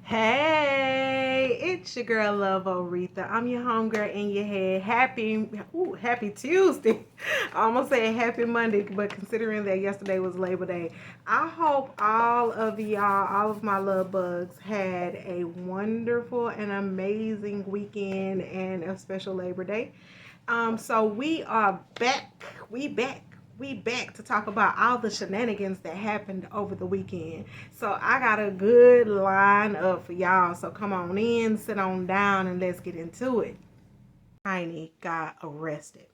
Hey, it's your girl Love Aretha. I'm your homegirl in your head. Happy Tuesday. I almost said happy Monday, but considering that yesterday was Labor Day, I hope all of y'all, all of my love bugs, had a wonderful and amazing weekend and a special Labor Day. So we are back. We back to talk about all the shenanigans that happened over the weekend. So I got a good line up for y'all. So come on in, sit on down, and let's get into it. Tiny got arrested.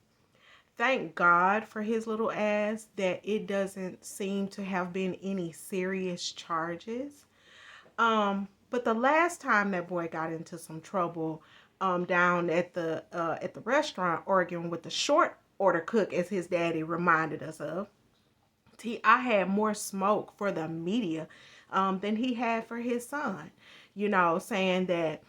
Thank God for his little ass that it doesn't seem to have been any serious charges. But the last time that boy got into some trouble, down at the restaurant arguing with the short order cook, as his daddy reminded us of, T.I had more smoke for the media than he had for his son. Saying that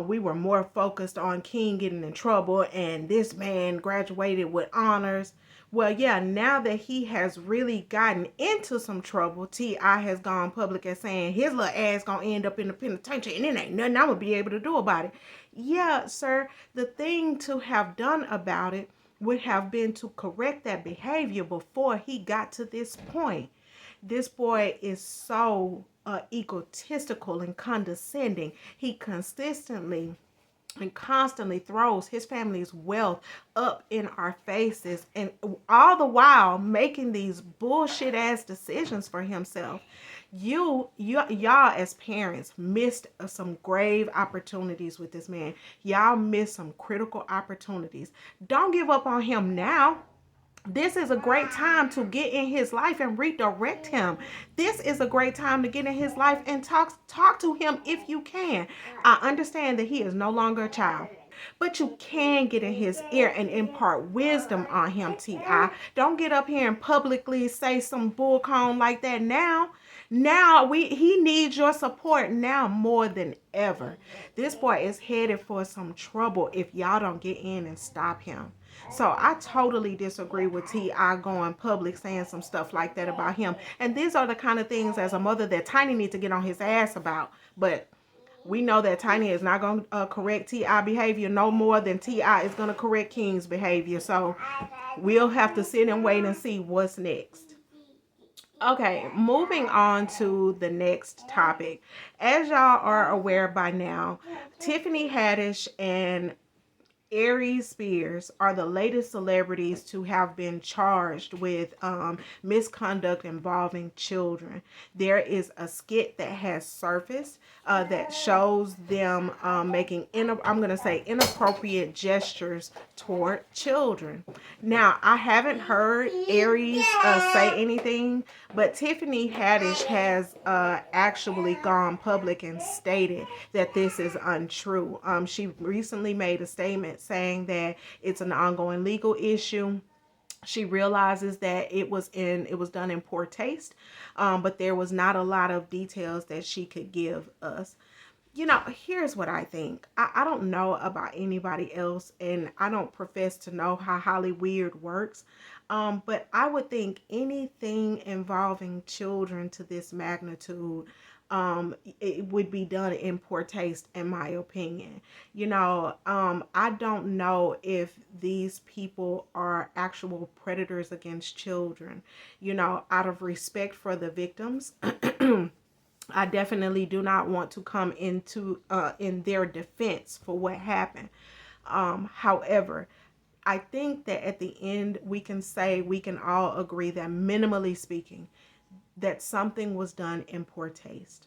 we were more focused on King getting in trouble and this man graduated with honors. Well, yeah, now that he has really gotten into some trouble, T.I has gone public as saying his little ass gonna end up in the penitentiary and it ain't nothing I'm gonna be able to do about it. Yeah, sir, the thing to have done about it would have been to correct that behavior before he got to this point. This boy is so egotistical and condescending. He consistently and constantly throws his family's wealth up in our faces, and all the while making these bullshit ass decisions for himself. Y'all as parents missed some grave opportunities with this man. Y'all missed some critical opportunities. Don't give up on him now. This is a great time to get in his life and redirect him. This is a great time to get in his life and talk to him if you can. I understand that he is no longer a child, but you can get in his ear and impart wisdom on him. T.I, don't get up here and publicly say some bullcone like that now. He needs your support now more than ever. This boy is headed for some trouble if y'all don't get in and stop him. So I totally disagree with T.I going public saying some stuff like that about him. And these are the kind of things as a mother that Tiny needs to get on his ass about. But we know that Tiny is not going to correct T.I behavior no more than T.I is going to correct King's behavior. So we'll have to sit and wait and see what's next. Okay, moving on to the next topic. As y'all are aware by now, Tiffany Haddish and Aries Spears are the latest celebrities to have been charged with misconduct involving children. There is a skit that has surfaced that shows them making I'm going to say inappropriate gestures toward children. Now, I haven't heard Aries say anything, but Tiffany Haddish has actually gone public and stated that this is untrue. She recently made a statement saying that it's an ongoing legal issue. She realizes that it was done in poor taste, but there was not a lot of details that she could give us. Here's what I think. I don't know about anybody else, and I don't profess to know how Hollywood works. But I would think anything involving children to this magnitude, it would be done in poor taste, in my opinion. I don't know if these people are actual predators against children. Out of respect for the victims, I definitely do not want to come into in their defense for what happened. However, I think that at the end we can all agree that minimally speaking, that something was done in poor taste.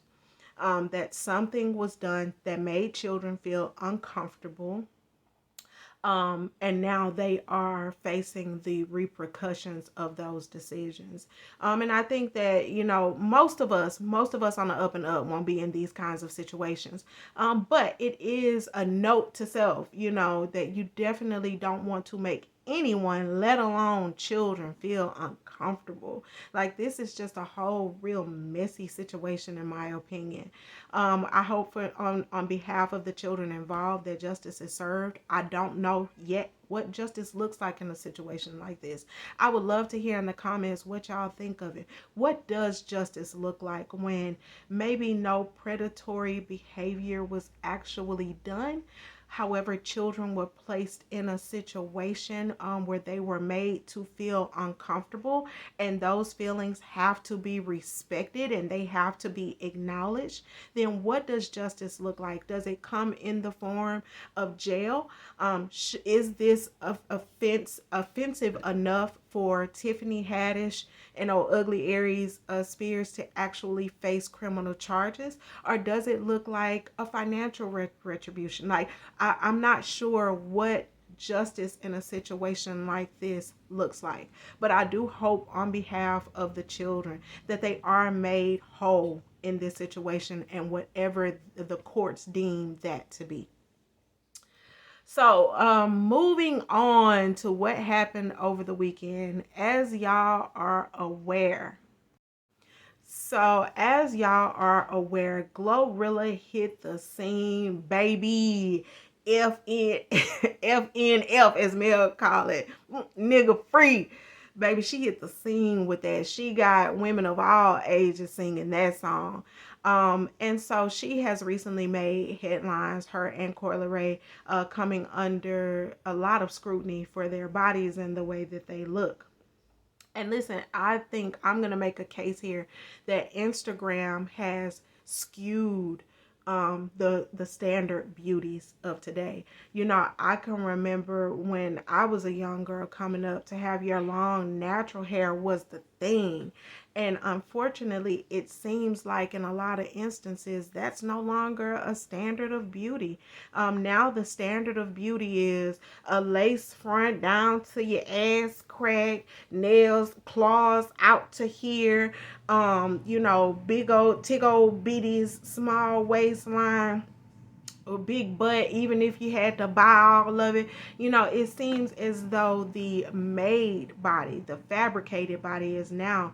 That something was done that made children feel uncomfortable, and now they are facing the repercussions of those decisions. And I think that most of us on the up and up won't be in these kinds of situations. But it is a note to self, that you definitely don't want to make anyone, let alone children, feel uncomfortable. Like, this is just a whole real messy situation, in my opinion. I hope for on behalf of the children involved that justice is served. I don't know yet what justice looks like in a situation like this. I would love to hear in the comments what y'all think of it. What does justice look like when maybe no predatory behavior was actually done? However, children were placed in a situation where they were made to feel uncomfortable, and those feelings have to be respected and they have to be acknowledged. Then, what does justice look like? Does it come in the form of jail? Is this offensive enough for Tiffany Haddish and Ugly Aries Spears to actually face criminal charges, or does it look like a financial retribution? Like, I'm not sure what justice in a situation like this looks like, but I do hope on behalf of the children that they are made whole in this situation and whatever the courts deem that to be. So, moving on to what happened over the weekend, as y'all are aware. So, as y'all are aware, Glorilla hit the scene, baby. FNF, as Mel call it, nigga free. Baby, she hit the scene with that. She got women of all ages singing that song. And so she has recently made headlines, her and Coyle Ray, coming under a lot of scrutiny for their bodies and the way that they look. And listen, I think I'm going to make a case here that Instagram has skewed the standard beauties of today. You know, I can remember when I was a young girl coming up, to have your long natural hair was the thing. And unfortunately, it seems like in a lot of instances, that's no longer a standard of beauty. Now the standard of beauty is a lace front down to your ass crack, nails, claws out to here, big old, tig old bitties, small waistline, a big butt, even if you had to buy all of it. It seems as though the made body, the fabricated body, is now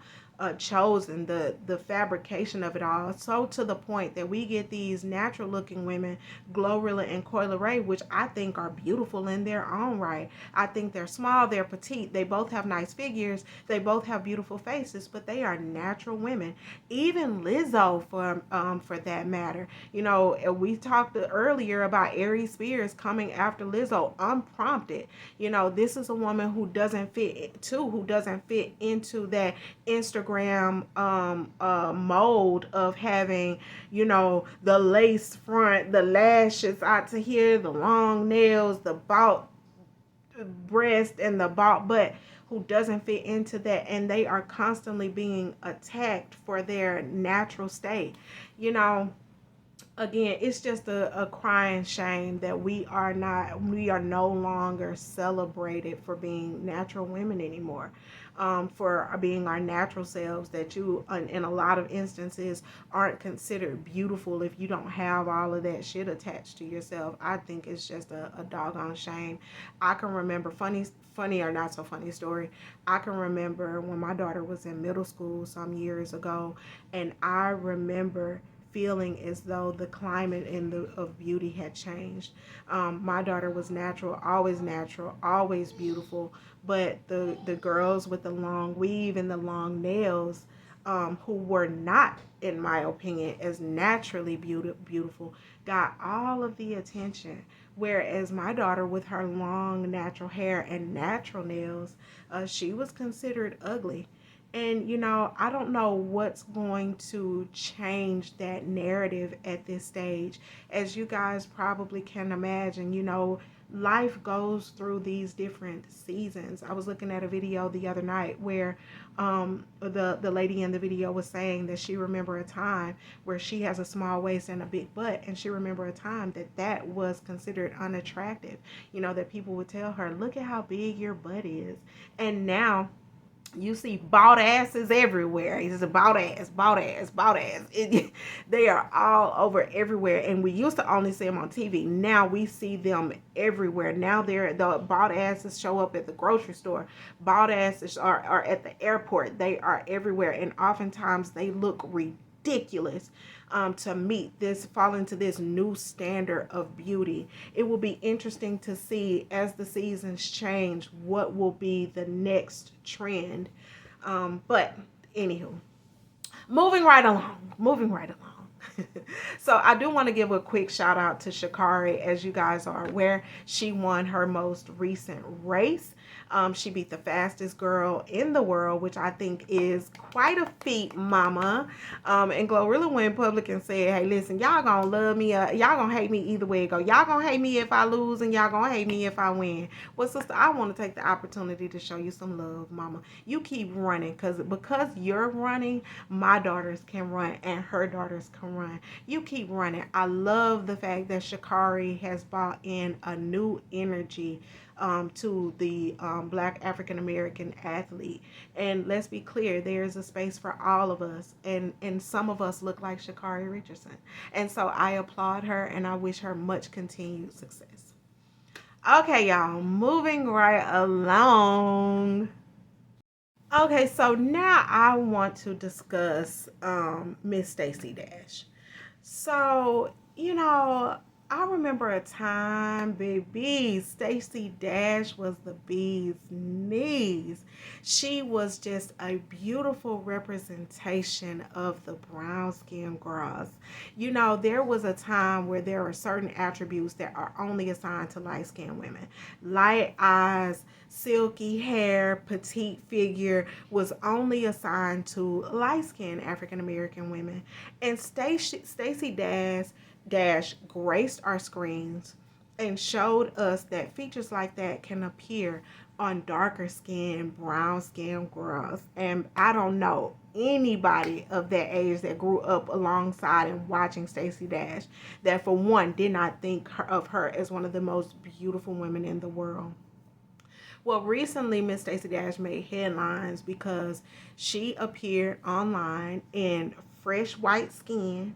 chosen, the fabrication of it all, so to the point that we get these natural looking women, Glorilla and Coyle Ray, which I think are beautiful in their own right. I think they're small, they're petite, they both have nice figures, they both have beautiful faces, but they are natural women. Even Lizzo, for that matter. We talked earlier about Aries Spears coming after Lizzo unprompted. This is a woman who doesn't fit into that Instagram mold of having, the lace front, the lashes out to here, the long nails, the bald breast, and the bald butt, who doesn't fit into that, and they are constantly being attacked for their natural state. Again, it's just a crying shame that we are no longer celebrated for being natural women anymore, for being our natural selves, that you, in a lot of instances, aren't considered beautiful if you don't have all of that shit attached to yourself. I think it's just a doggone shame. I can remember, funny or not so funny story, I can remember when my daughter was in middle school some years ago, and I remember feeling as though the climate of beauty had changed. My daughter was natural, always beautiful, but the girls with the long weave and the long nails, who were not, in my opinion, as naturally beautiful, got all of the attention. Whereas my daughter, with her long natural hair and natural nails, she was considered ugly. And, I don't know what's going to change that narrative at this stage. As you guys probably can imagine, life goes through these different seasons. I was looking at a video the other night where the lady in the video was saying that she remember a time where she has a small waist and a big butt, and she remember a time that was considered unattractive. That people would tell her, look at how big your butt is. And now You see bald asses everywhere. It's a bald ass, bald ass, bald ass. They are all over everywhere. And we used to only see them on TV. Now we see them everywhere. Now the bald asses show up at the grocery store. Bald asses are at the airport. They are everywhere. And oftentimes they look ridiculous to meet this, fall into this new standard of beauty. It will be interesting to see as the seasons change what will be the next trend. But anywho, moving right along. So I do want to give a quick shout out to Sha'Carri. As you guys are aware, she won her most recent race. She beat the fastest girl in the world, which I think is quite a feat, mama. And Glorilla went public and said, hey, listen, y'all gonna love me. Y'all gonna hate me either way it go. Y'all gonna hate me if I lose, and y'all gonna hate me if I win. Well, sister, I want to take the opportunity to show you some love, mama. You keep running, because you're running, my daughters can run, and her daughters can run. You keep running. I love the fact that Sha'Carri has brought in a new energy to the Black African American athlete. And let's be clear, there's a space for all of us, and some of us look like Sha'Carri Richardson. And so I applaud her, and I wish her much continued success. Okay, y'all, moving right along. Okay, so now I want to discuss Miss Stacey Dash. So, I remember a time, baby, Stacey Dash was the bee's knees. She was just a beautiful representation of the brown skinned girls. There was a time where there are certain attributes that are only assigned to light skinned women. Light eyes, silky hair, petite figure was only assigned to light skinned African American women. And Stacey Dash graced our screens and showed us that features like that can appear on darker skinned, brown skinned girls. And I don't know anybody of that age that grew up alongside and watching Stacey Dash that, for one, did not think of her as one of the most beautiful women in the world. Well, recently, Miss Stacey Dash made headlines because she appeared online in fresh white skin.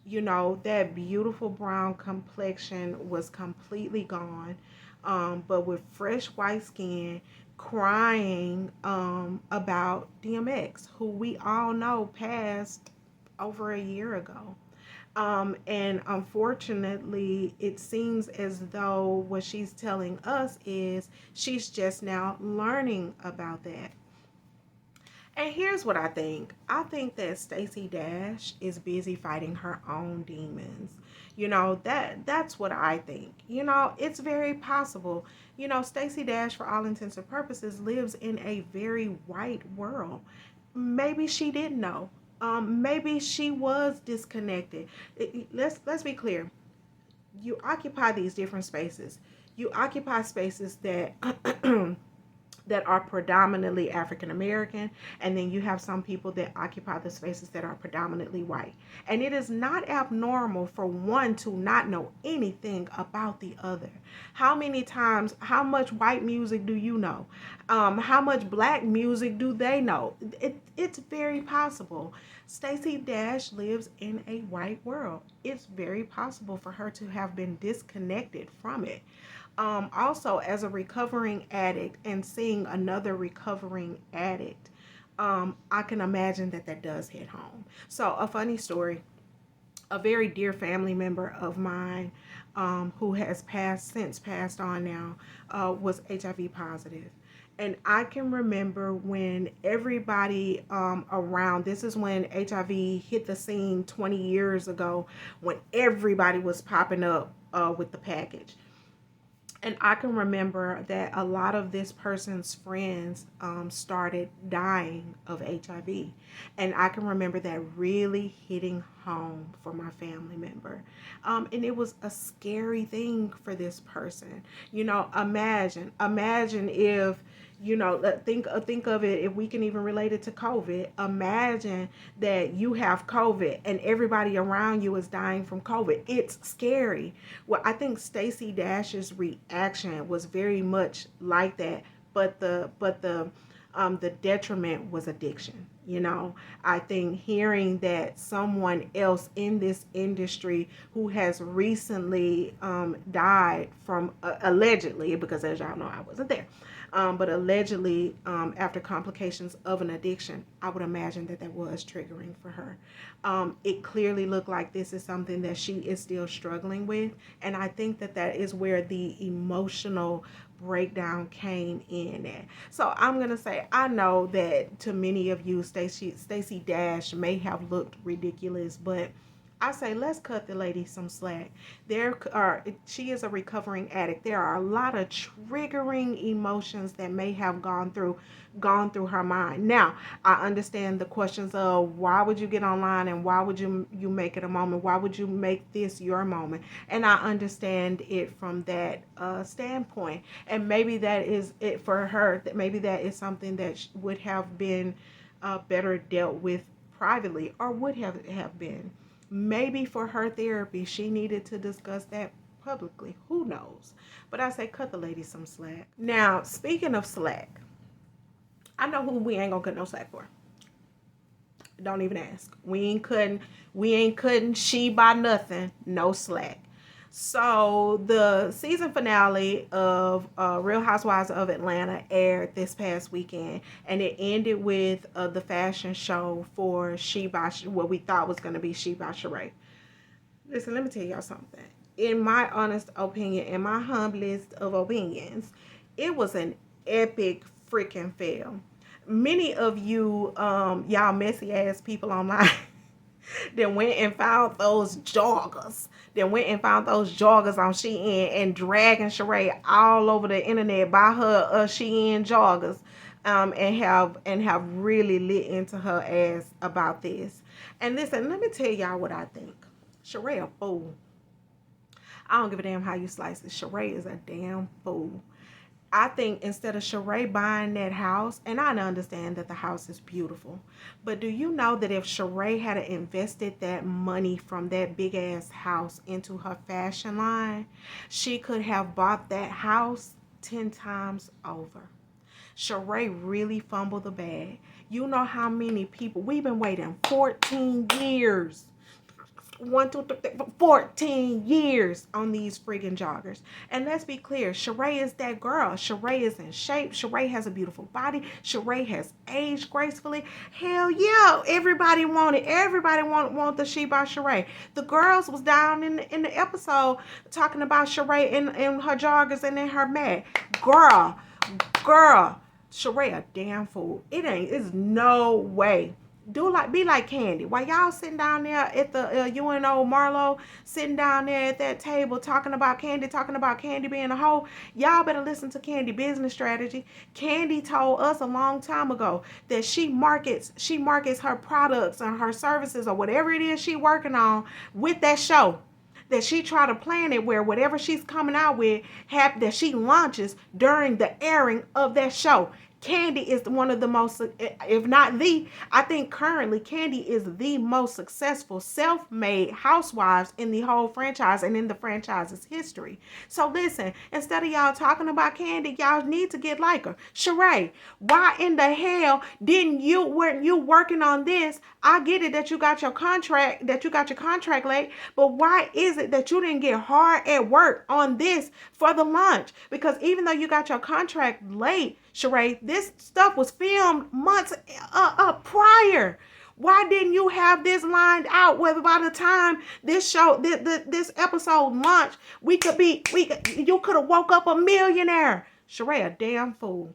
That beautiful brown complexion was completely gone, but with fresh white skin, crying about DMX, who we all know passed over a year ago. And unfortunately, it seems as though what she's telling us is she's just now learning about that. And here's what I think. I think that Stacey Dash is busy fighting her own demons. That's what I think. It's very possible. Stacey Dash, for all intents and purposes, lives in a very white world. Maybe she didn't know. Maybe she was disconnected. Let's be clear. You occupy these different spaces. You occupy spaces that that are predominantly African American, and then you have some people that occupy the spaces that are predominantly white. And it is not abnormal for one to not know anything about the other. How many times, how much white music do you know? How much black music do they know? It's very possible. Stacey Dash lives in a white world. It's very possible for her to have been disconnected from it. Also, as a recovering addict and seeing another recovering addict, I can imagine that does hit home. So, a funny story, a very dear family member of mine, who has since passed on now, was HIV positive. And I can remember when everybody around, this is when HIV hit the scene 20 years ago, when everybody was popping up with the package. And I can remember that a lot of this person's friends started dying of HIV. And I can remember that really hitting home for my family member. And it was a scary thing for this person. Imagine if, think of it, if we can even relate it to COVID. Imagine that you have COVID and everybody around you is dying from COVID. It's scary. Well, I think Stacey Dash's reaction was very much like that, but the The detriment was addiction. I think hearing that someone else in this industry who has recently died from allegedly, because as y'all know, I wasn't there, but allegedly after complications of an addiction, I would imagine that that was triggering for her. It clearly looked like this is something that she is still struggling with, and I think that that is where the emotional breakdown came in at. So I'm gonna say, I know that to many of you, Stacy Dash may have looked ridiculous, but I say let's cut the lady some slack. She is a recovering addict. There are a lot of triggering emotions that may have gone through her mind. Now, I understand the questions of why would you get online and why would you make it a moment? Why would you make this your moment? And I understand it from that standpoint. And maybe that is it for her. That maybe that is something that would have been better dealt with privately, or would have been. Maybe for her therapy, she needed to discuss that publicly. Who knows? But I say cut the lady some slack. Now, speaking of slack, I know who we ain't gonna cut no slack for. Don't even ask. We ain't cutting she by nothing, no slack. So the season finale of Real Housewives of Atlanta aired this past weekend, and it ended with the fashion show for what we thought was going to be She by Sheree. Listen, let me tell y'all something. In my honest opinion, in my humblest of opinions, it was an epic freaking fail. Many of you, y'all messy ass people online, then went and found those joggers. Then went and found those joggers on Shein and dragging Sheree all over the internet by her Shein joggers, and have really lit into her ass about this. And listen, let me tell y'all what I think. Sheree a fool. I don't give a damn how you slice it. Sheree is a damn fool. I think instead of Sheree buying that house, and I understand that the house is beautiful, but do you know that if Sheree had invested that money from that big ass house into her fashion line, she could have bought that house 10 times over? Sheree really fumbled the bag. You know how many people, we've been waiting 14 years 14 years on these friggin' joggers. And let's be clear, Sheree is that girl. Sheree is in shape. Sheree has a beautiful body. Sheree has aged gracefully. Hell yeah, everybody wanted. Everybody want the She by Sheree. The girls was down in the episode talking about Sheree in her joggers and in her mat. Girl, Sheree a damn fool. It's no way. Be like Candy. While y'all sitting down there at the UNO Marlo, sitting down there at that table talking about Candy being a hoe, y'all better listen to Candy business strategy. Candy told us a long time ago that she markets her products and her services or whatever it is she working on with that show. That she try to plan it where whatever she's coming out with, that she launches during the airing of that show. Candy is one of the most, if not the, I think currently Candy is the most successful self-made housewives in the whole franchise and in the franchise's history. So listen, instead of y'all talking about Candy, y'all need to get like her. Sheree, why in the hell weren't you working on this? I get it that you got your contract late, but why is it that you didn't get hard at work on this for the launch? Because even though you got your contract late, Sheree, this stuff was filmed months prior. Why didn't you have this lined out where by the time this episode launched, you could have woke up a millionaire? Sheree, a damn fool.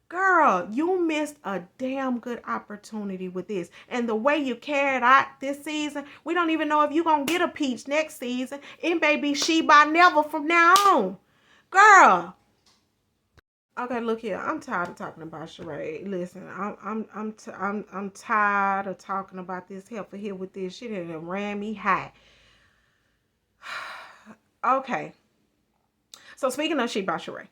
Girl, you missed a damn good opportunity with this. And the way you carried out this season, we don't even know if you're going to get a peach next season. It may be She by Never from now on. Girl. Okay, look here. I'm tired of talking about Sheree. Listen, I'm tired of talking about this heifer here with this shit, and it ran me high. Okay. So speaking of She by Sheree,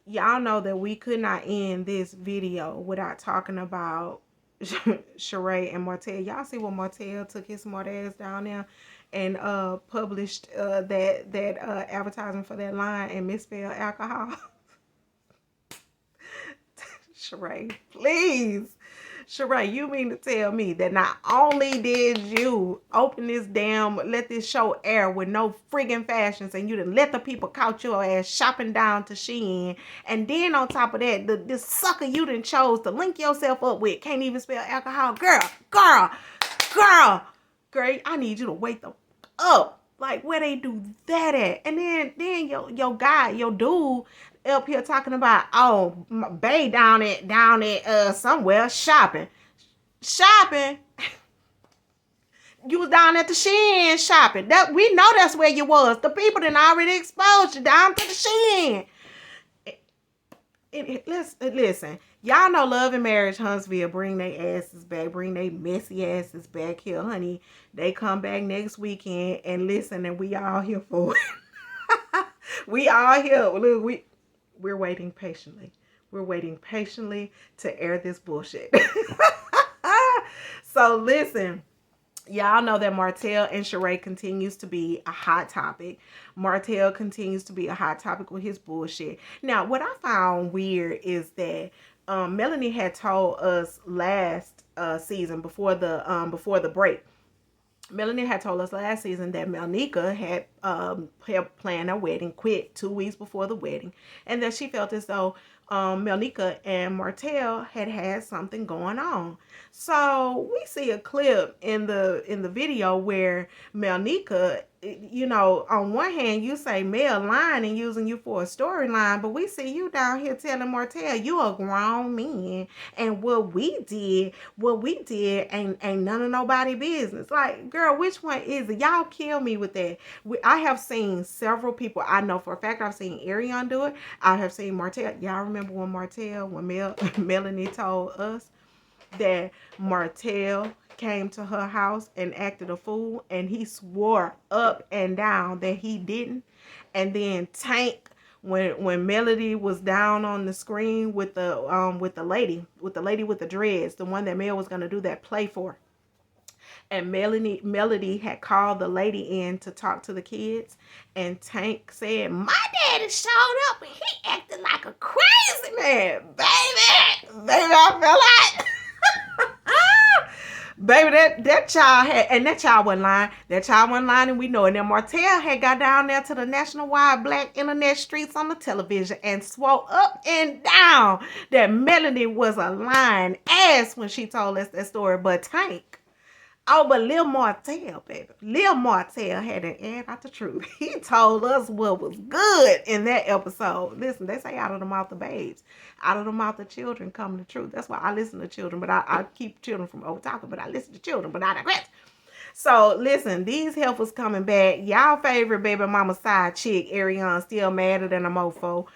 y'all know that we could not end this video without talking about Sheree and Martel. Y'all see what Martel took his smart ass down there and published that advertisement for that line and misspelled alcohol. Sheree, please. Sheree, you mean to tell me that not only did you open this let this show air with no friggin' fashions, and you done let the people count your ass shopping down to Shein, and then on top of that, this sucker you done chose to link yourself up with can't even spell alcohol. Girl, I need you to wake the up. Like, where they do that at? And then your guy, your dude up here talking about, oh, bae down at somewhere shopping. You was down at the Shein shopping. That we know that's where you was. The people done already exposed you down to the Shein. Listen, y'all know Love and Marriage Huntsville bring their asses back, bring their messy asses back here, honey. They come back next weekend, and listen, and we all here for it. We all here. Look, we're waiting patiently. We're waiting patiently to air this bullshit. So listen. Y'all know that Martel and Sheree continues to be a hot topic. Martel continues to be a hot topic with his bullshit. Now, what I found weird is that Melanie had told us last season before the break. Melanie had told us last season that Melnica had planned a wedding, quit 2 weeks before the wedding, and that she felt as though Melnica and Martel had something going on. So we see a clip in the video where Melnica, you know, on one hand you say Mel lying and using you for a storyline, but we see you down here telling Martel you a grown man, and what we did ain't none of nobody business. Like, girl, which one is it? Y'all kill me with that. I have seen several people. I know for a fact I've seen Ariane do it. I have seen Martel. Y'all remember when Melanie told us that Martel came to her house and acted a fool, and he swore up and down that he didn't. And then Tank, when Melody was down on the screen with the lady with the dreads, the one that Mel was gonna do that play for. And Melody had called the lady in to talk to the kids, and Tank said, "My daddy showed up and he acted like a crazy man, baby, I feel like." Baby, that child had, and that child wasn't lying. That child wasn't lying, and we know it. And then Martel had got down there to the national wide black internet streets on the television and swore up and down that Melanie was a lying ass when she told us that story. But Tank, but Lil Martel, baby. Lil Martel had an air out the truth. He told us what was good in that episode. Listen, they say out of the mouth of babes, out of the mouth of children come the truth. That's why I listen to children, but I keep children from over talking, but I listen to children, but I digress. So listen, these heifers coming back. Y'all favorite baby mama side chick, Ariane, still madder than a mofo.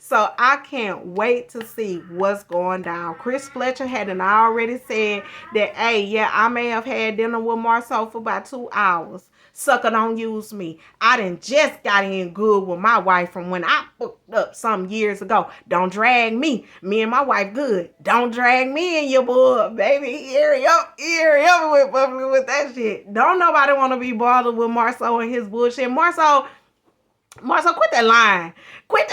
So I can't wait to see what's going down. Chris Fletcher hadn't already said that, hey, yeah, I may have had dinner with Marceau for about 2 hours. Sucker, don't use me. I done just got in good with my wife from when I booked up some years ago. Don't drag me. Me and my wife good. Don't drag me in your boy, baby. Hurry up with that shit. Don't nobody want to be bothered with Marceau and his bullshit. Marceau, quit that line. Quit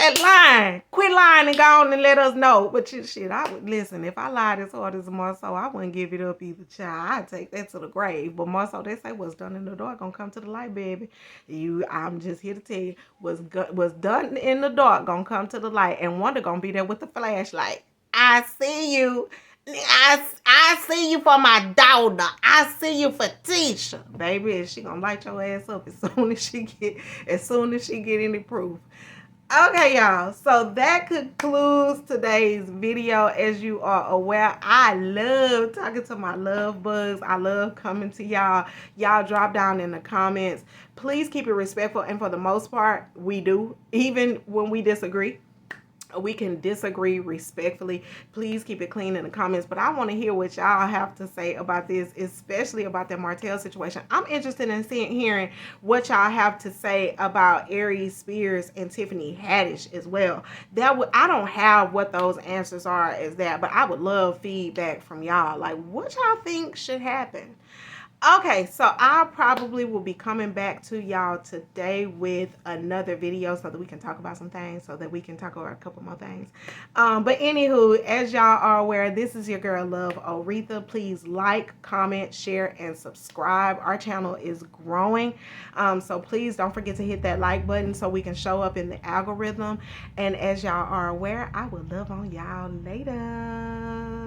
lying and go on and let us know. But shit, I would listen. If I lied as hard as Marceau, I wouldn't give it up either, child. I'd take that to the grave. But Marceau, they say what's done in the dark gonna come to the light, baby. I'm just here to tell you what's done in the dark gonna come to the light, and Wonder gonna be there with the flashlight. I see you. I see you for my daughter. I see you for Tisha. Baby, she gonna light your ass up as soon as she get any proof. Okay, y'all. So that concludes today's video. As you are aware, I love talking to my love bugs. I love coming to y'all. Y'all drop down in the comments. Please keep it respectful, and for the most part, we do. Even when we disagree, we can disagree respectfully. Please keep it clean in the comments. But I want to hear what y'all have to say about this, especially about the Martel situation. I'm interested in hearing what y'all have to say about Aries Spears and Tiffany Haddish as well. I don't have what those answers are as that, but I would love feedback from y'all. Like, what y'all think should happen? Okay, so I probably will be coming back to y'all today with another video so that we can talk about some things, so that we can talk about a couple more things. But anywho, as y'all are aware, this is your girl Love Aretha. Please like, comment, share, and subscribe. Our channel is growing, so please don't forget to hit that like button so we can show up in the algorithm. And as y'all are aware, I will love on y'all later.